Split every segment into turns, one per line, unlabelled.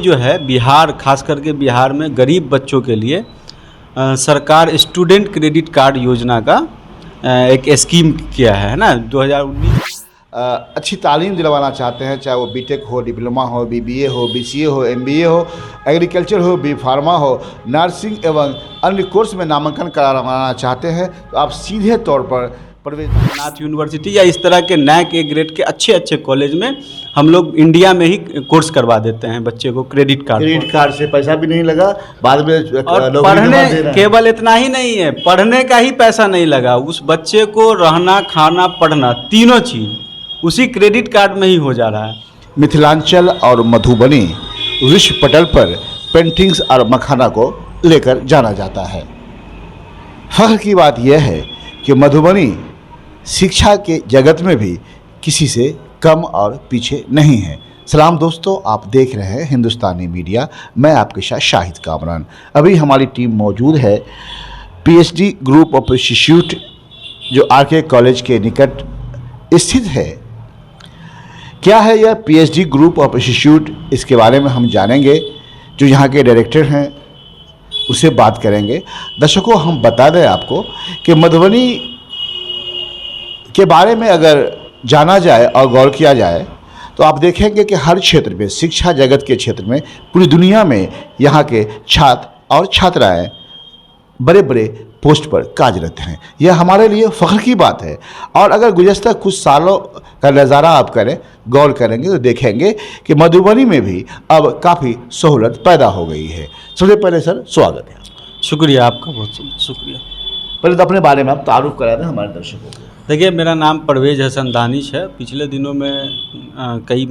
जो है बिहार, खास करके बिहार में गरीब बच्चों के लिए सरकार स्टूडेंट क्रेडिट कार्ड योजना का एक स्कीम किया है ना 2019।
अच्छी तालीम दिलवाना चाहते हैं, चाहे वो बीटेक हो, डिप्लोमा हो, बीबीए हो, बीसीए हो, एमबीए हो, एग्रीकल्चर हो, बी फार्मा हो, नर्सिंग एवं अन्य कोर्स में नामांकन कराना चाहते हैं तो आप सीधे तौर पर प्रवेश
जगन्नाथ यूनिवर्सिटी या इस तरह के नैक ए ग्रेड के अच्छे कॉलेज में हम लोग इंडिया में ही कोर्स करवा देते हैं बच्चे को क्रेडिट कार्ड
से पैसा भी नहीं लगा, बाद में
और पढ़ने केवल इतना ही नहीं है, पढ़ने का ही पैसा नहीं लगा, उस बच्चे को रहना, खाना, पढ़ना तीनों चीज़ उसी क्रेडिट कार्ड में ही हो जा रहा है।
मिथिलांचल और मधुबनी विश्व पटल पर पेंटिंग्स और मखाना को लेकर जाना जाता है। फख्र की बात यह है कि मधुबनी शिक्षा के जगत में भी किसी से कम और पीछे नहीं है। सलाम दोस्तों, आप देख रहे हैं हिंदुस्तानी मीडिया, मैं आपके साथ शाहिद कामरान। अभी हमारी टीम मौजूद है पीएचडी ग्रुप ऑफ इंस्टीट्यूट जो आरके कॉलेज के निकट स्थित है। क्या है यह पीएचडी ग्रुप ऑफ इंस्टीट्यूट, इसके बारे में हम जानेंगे। जो यहाँ के डायरेक्टर हैं उससे बात करेंगे। दर्शकों, हम बता दें आपको कि मधुबनी के बारे में अगर जाना जाए और गौर किया जाए तो आप देखेंगे कि हर क्षेत्र में, शिक्षा जगत के क्षेत्र में, पूरी दुनिया में यहाँ के छात्र और छात्राएँ बड़े बड़े पोस्ट पर कार्यरत हैं। यह हमारे लिए फ़ख्र की बात है। और अगर गुज़श्ता कुछ सालों का नज़ारा आप करें, गौर करेंगे तो देखेंगे कि मधुबनी में भी अब काफ़ी सहूलत पैदा हो गई है। सबसे पहले सर स्वागत है।
शुक्रिया, आपका बहुत शुक्रिया।
पहले तो अपने बारे में आप तारुफ करा दें हमारे दर्शकों को।
देखिए, मेरा नाम परवेज़ हसन दानिश है। पिछले दिनों में कई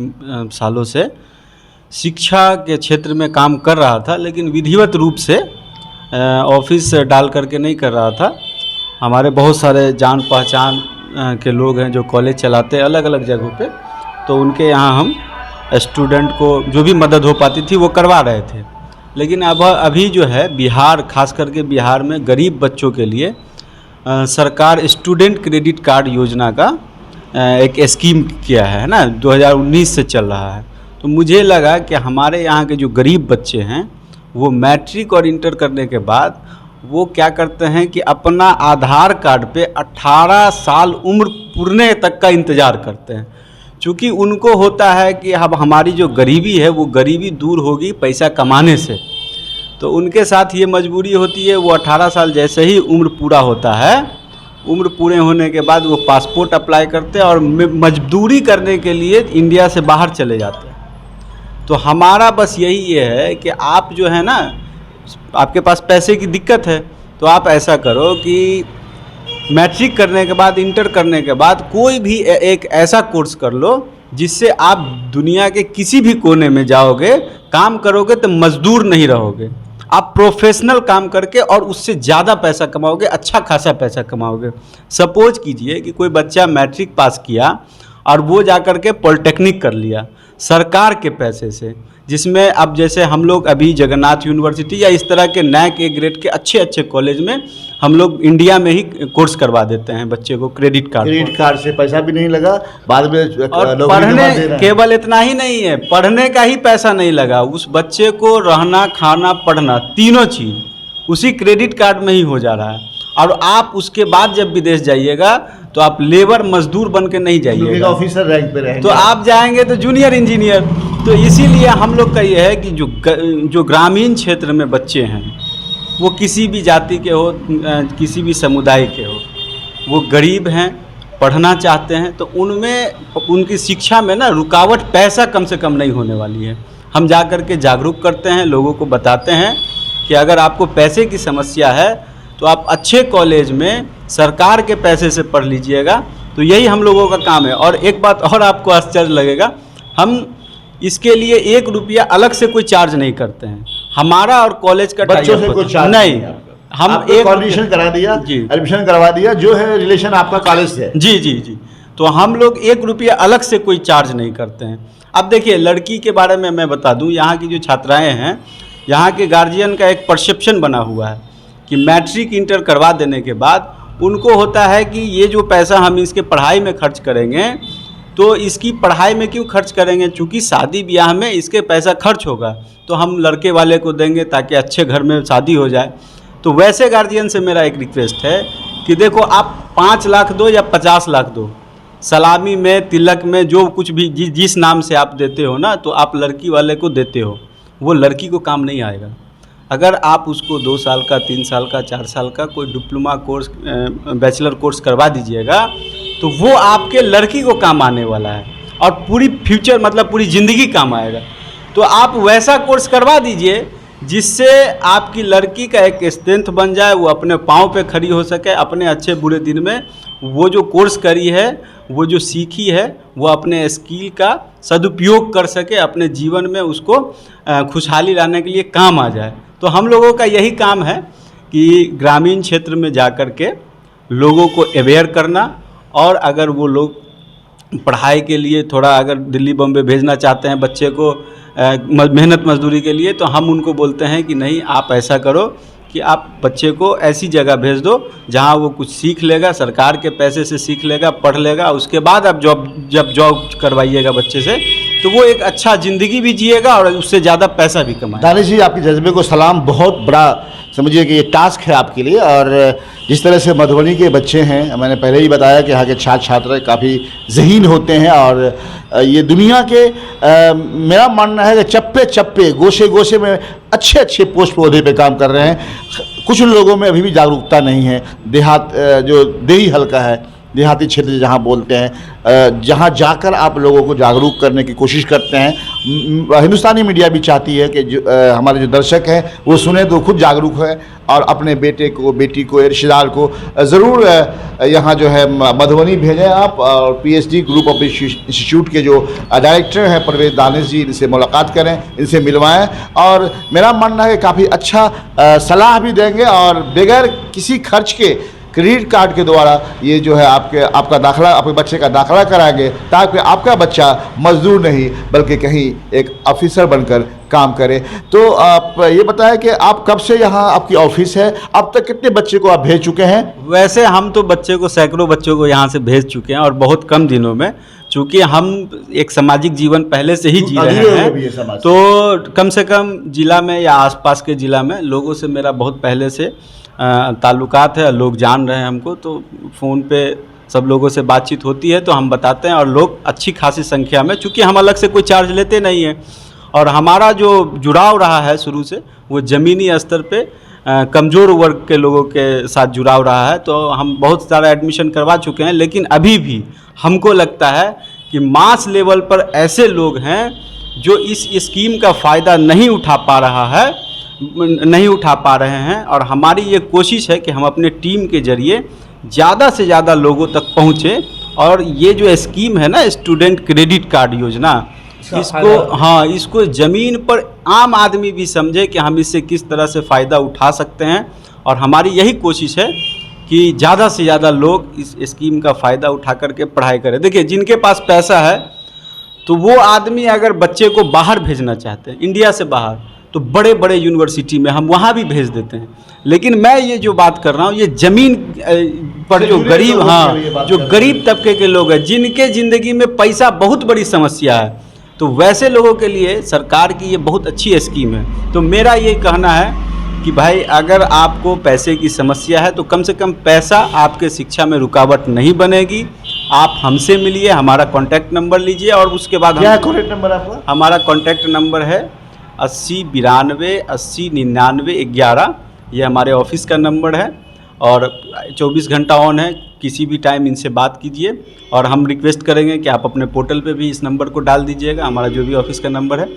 सालों से शिक्षा के क्षेत्र में काम कर रहा था, लेकिन विधिवत रूप से ऑफिस डाल करके नहीं कर रहा था। हमारे बहुत सारे जान पहचान के लोग हैं जो कॉलेज चलाते हैं अलग अलग जगहों पे, तो उनके यहाँ हम स्टूडेंट को जो भी मदद हो पाती थी वो करवा रहे थे। लेकिन अब अभी जो है बिहार, खास करके बिहार में गरीब बच्चों के लिए सरकार स्टूडेंट क्रेडिट कार्ड योजना का एक स्कीम किया है ना 2019 से चल रहा है। तो मुझे लगा कि हमारे यहाँ के जो गरीब बच्चे हैं वो मैट्रिक और इंटर करने के बाद वो क्या करते हैं कि अपना आधार कार्ड पे 18 साल उम्र पूरने तक का इंतज़ार करते हैं, क्योंकि उनको होता है कि अब हमारी जो गरीबी है वो गरीबी दूर होगी पैसा कमाने से। तो उनके साथ ये मजबूरी होती है, वो 18 साल जैसे ही उम्र पूरा होता है, उम्र पूरे होने के बाद वो पासपोर्ट अप्लाई करते हैं और मजदूरी करने के लिए इंडिया से बाहर चले जाते हैं। तो हमारा बस यही है कि आप जो है ना, आपके पास पैसे की दिक्कत है तो आप ऐसा करो कि मैट्रिक करने के बाद, इंटर करने के बाद कोई भी एक ऐसा कोर्स कर लो जिससे आप दुनिया के किसी भी कोने में जाओगे, काम करोगे तो मजदूर नहीं रहोगे, आप प्रोफेशनल काम करके और उससे ज़्यादा पैसा कमाओगे, अच्छा खासा पैसा कमाओगे। सपोज कीजिए कि कोई बच्चा मैट्रिक पास किया और वो जाकर के पॉलिटेक्निक कर लिया सरकार के पैसे से, जिसमें अब जैसे हम लोग अभी जगन्नाथ यूनिवर्सिटी या इस तरह के नैक ए ग्रेड के अच्छे कॉलेज में हम लोग इंडिया में ही कोर्स करवा देते हैं बच्चे को क्रेडिट कार्ड
से पैसा भी नहीं लगा, बाद में
और पढ़ने केवल इतना ही नहीं है, पढ़ने का ही पैसा नहीं लगा, उस बच्चे को रहना, खाना, पढ़ना तीनों चीज़ उसी क्रेडिट कार्ड में ही हो जा रहा है। और आप उसके बाद जब विदेश जाइएगा तो आप लेबर मजदूर बन के नहीं जाइएगा,
ऑफिसर रैंक पे रहेंगे,
तो आप जाएंगे तो जूनियर इंजीनियर। तो इसीलिए हम लोग का ये है कि जो ग्रामीण क्षेत्र में बच्चे हैं, वो किसी भी जाति के हो, किसी भी समुदाय के हो, वो गरीब हैं, पढ़ना चाहते हैं, तो उनमें उनकी शिक्षा में ना रुकावट पैसा कम से कम नहीं होने वाली है। हम जा कर के जागरूक करते हैं, लोगों को बताते हैं कि अगर आपको पैसे की समस्या है तो आप अच्छे कॉलेज में सरकार के पैसे से पढ़ लीजिएगा। तो यही हम लोगों का काम है। और एक बात और आपको आश्चर्य लगेगा, हम इसके लिए 1 रुपया अलग से कोई चार्ज नहीं करते हैं। हमारा और कॉलेज का
बच्चों से कोई चार्ज
नहीं, हम एक
एडमिशन करा दिया जी, एडमिशन करवा दिया, जो है रिलेशन आपका कॉलेज से
जी जी जी। तो हम लोग 1 रुपया अलग से कोई चार्ज नहीं करते हैं। अब देखिए, लड़की के बारे में मैं बता दूं, यहाँ की जो छात्राएं हैं, यहाँ के गार्जियन का एक परसेप्शन बना हुआ है कि मैट्रिक इंटर करवा देने के बाद उनको होता है कि ये जो पैसा हम इसके पढ़ाई में खर्च करेंगे तो इसकी पढ़ाई में क्यों खर्च करेंगे, चूँकि शादी ब्याह में इसके पैसा खर्च होगा तो हम लड़के वाले को देंगे ताकि अच्छे घर में शादी हो जाए। तो वैसे गार्जियन से मेरा एक रिक्वेस्ट है कि देखो आप 5 लाख दो या 50 लाख दो, सलामी में, तिलक में, जो कुछ भी जिस नाम से आप देते हो ना, तो आप लड़की वाले को देते हो, वो लड़की को काम नहीं आएगा। अगर आप उसको 2 साल का, 3 साल का, 4 साल का कोई डिप्लोमा कोर्स, बैचलर कोर्स करवा दीजिएगा तो वो आपके लड़की को काम आने वाला है और पूरी फ्यूचर मतलब पूरी ज़िंदगी काम आएगा। तो आप वैसा कोर्स करवा दीजिए जिससे आपकी लड़की का एक स्ट्रेंथ बन जाए, वो अपने पाँव पे खड़ी हो सके, अपने अच्छे बुरे दिन में वो जो कोर्स करी है, वो जो सीखी है, वो अपने स्किल का सदुपयोग कर सके, अपने जीवन में उसको खुशहाली लाने के लिए काम आ जाए। तो हम लोगों का यही काम है कि ग्रामीण क्षेत्र में जा कर के लोगों को अवेयर करना, और अगर वो लोग पढ़ाई के लिए थोड़ा अगर दिल्ली बम्बे भेजना चाहते हैं बच्चे को मेहनत मजदूरी के लिए, तो हम उनको बोलते हैं कि नहीं, आप ऐसा करो कि आप बच्चे को ऐसी जगह भेज दो जहां वो कुछ सीख लेगा, सरकार के पैसे से सीख लेगा, पढ़ लेगा, उसके बाद आप जब जॉब करवाइएगा बच्चे से तो वो एक अच्छा ज़िंदगी भी जिएगा और उससे ज़्यादा पैसा भी कमाएगा।
दानिश जी, आपके जज्बे को सलाम। बहुत बड़ा समझिए कि ये टास्क है आपके लिए, और जिस तरह से मधुबनी के बच्चे हैं, मैंने पहले ही बताया कि यहाँ के छात्र छात्राएँ काफ़ी ज़हीन होते हैं, और ये दुनिया के मेरा मानना है कि चप्पे चप्पे, गोशे गोशे में अच्छे अच्छे पोस्ट पौधे पे काम कर रहे हैं। कुछ लोगों में अभी भी जागरूकता नहीं है। देहात जो देही हल्का है, देहाती क्षेत्र जहाँ बोलते हैं, जहाँ जाकर आप लोगों को जागरूक करने की कोशिश करते हैं। हिंदुस्तानी मीडिया भी चाहती है कि हमारे जो दर्शक हैं वो सुने तो खुद जागरूक है और अपने बेटे को, बेटी को, रिश्तेदार को ज़रूर यहाँ जो है मधुबनी भेजें आप। और पीएचडी ग्रुप ऑफ इंस्टीट्यूट के जो डायरेक्टर हैं परवेज दानिश जी, इनसे मुलाकात करें, इनसे मिलवाएं, और मेरा मानना है कि काफ़ी अच्छा सलाह भी देंगे, और बगैर किसी खर्च के क्रेडिट कार्ड के द्वारा ये जो है आपका दाखला, आपके बच्चे का दाखला कराएंगे, ताकि आपका बच्चा मजदूर नहीं बल्कि कहीं एक ऑफिसर बनकर काम करे। तो आप ये बताएं कि आप कब से यहाँ आपकी ऑफिस है, अब तक कितने बच्चे को आप भेज चुके हैं?
वैसे हम तो बच्चे को, सैकड़ों बच्चों को यहाँ से भेज चुके हैं, और बहुत कम दिनों में, चूँकि हम एक सामाजिक जीवन पहले से ही जी रहे हैं, तो कम से कम ज़िला में या आसपास के ज़िला में लोगों से मेरा बहुत पहले से ताल्लुकात है, लोग जान रहे हैं हमको, तो फ़ोन पे सब लोगों से बातचीत होती है तो हम बताते हैं, और लोग अच्छी खासी संख्या में, चूँकि हम अलग से कोई चार्ज लेते नहीं हैं, और हमारा जो जुड़ाव रहा है शुरू से वो ज़मीनी स्तर पे कमज़ोर वर्ग के लोगों के साथ जुड़ाव रहा है। तो हम बहुत सारा एडमिशन करवा चुके हैं, लेकिन अभी भी हमको लगता है कि मास लेवल पर ऐसे लोग हैं जो इस स्कीम का फ़ायदा नहीं उठा पा रहे हैं, और हमारी ये कोशिश है कि हम अपने टीम के ज़रिए ज़्यादा से ज़्यादा लोगों तक पहुँचे, और ये जो स्कीम है ना, स्टूडेंट क्रेडिट कार्ड योजना, इसको ज़मीन पर आम आदमी भी समझे कि हम इससे किस तरह से फ़ायदा उठा सकते हैं, और हमारी यही कोशिश है कि ज़्यादा से ज़्यादा लोग इस स्कीम का फ़ायदा उठा करके पढ़ाई करें। देखिए, जिनके पास पैसा है तो वो आदमी अगर बच्चे को बाहर भेजना चाहते हैं, इंडिया से बाहर, तो बड़े बड़े यूनिवर्सिटी में हम वहाँ भी भेज देते हैं। लेकिन मैं ये जो बात कर रहा हूँ, ये ज़मीन पर जो गरीब, जो गरीब तबके के लोग हैं, जिनके ज़िंदगी में पैसा बहुत बड़ी समस्या है, तो वैसे लोगों के लिए सरकार की ये बहुत अच्छी स्कीम है। तो मेरा ये कहना है कि भाई, अगर आपको पैसे की समस्या है तो कम से कम पैसा आपके शिक्षा में रुकावट नहीं बनेगी। आप हमसे मिलिए, हमारा कॉन्टैक्ट नंबर लीजिए, और उसके बाद
क्या कॉन्टैक्ट नंबर आपका?
हमारा कॉन्टैक्ट नंबर है 80 92 80 99 11। ये हमारे ऑफिस का नंबर है, और 24 घंटा ऑन है, किसी भी टाइम इनसे बात कीजिए। और हम रिक्वेस्ट करेंगे कि आप अपने पोर्टल पे भी इस नंबर को डाल दीजिएगा, हमारा जो भी ऑफिस का नंबर है,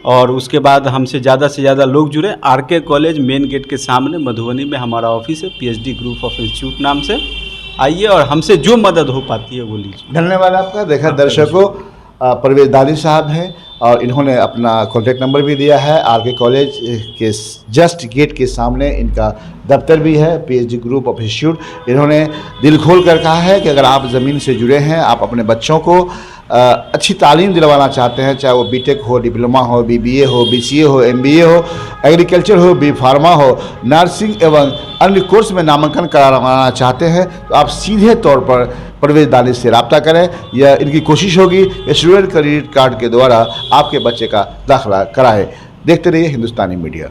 और उसके बाद हमसे ज़्यादा से ज़्यादा लोग जुड़े। आरके कॉलेज मेन गेट के सामने मधुबनी में हमारा ऑफिस है, पीएचडी ग्रुप ऑफ इंस्टीट्यूट नाम से। आइए और हमसे जो मदद हो पाती है वो लीजिए।
धन्यवाद आपका। देखा दर्शकों, परवेज दानिश साहब हैं, और इन्होंने अपना कॉन्टैक्ट नंबर भी दिया है। आर.के. कॉलेज के जस्ट गेट के सामने इनका दफ्तर भी है, पीएचडी ग्रुप ऑफ इंस्टीट्यूट। इन्होंने दिल खोल कर कहा है कि अगर आप ज़मीन से जुड़े हैं, आप अपने बच्चों को अच्छी तालीम दिलवाना चाहते हैं, चाहे वो बीटेक हो, डिप्लोमा हो, बीबीए हो, बीसीए हो, एमबीए हो, एग्रीकल्चर हो, बी फार्मा हो, नर्सिंग एवं अन्य कोर्स में नामांकन कराना चाहते हैं, तो आप सीधे तौर पर परवेज दानिश से रब्ता करें। यह इनकी कोशिश होगी कि स्टूडेंट क्रेडिट कार्ड के द्वारा आपके बच्चे का दाखिला कराएं। देखते रहिए हिंदुस्तानी मीडिया।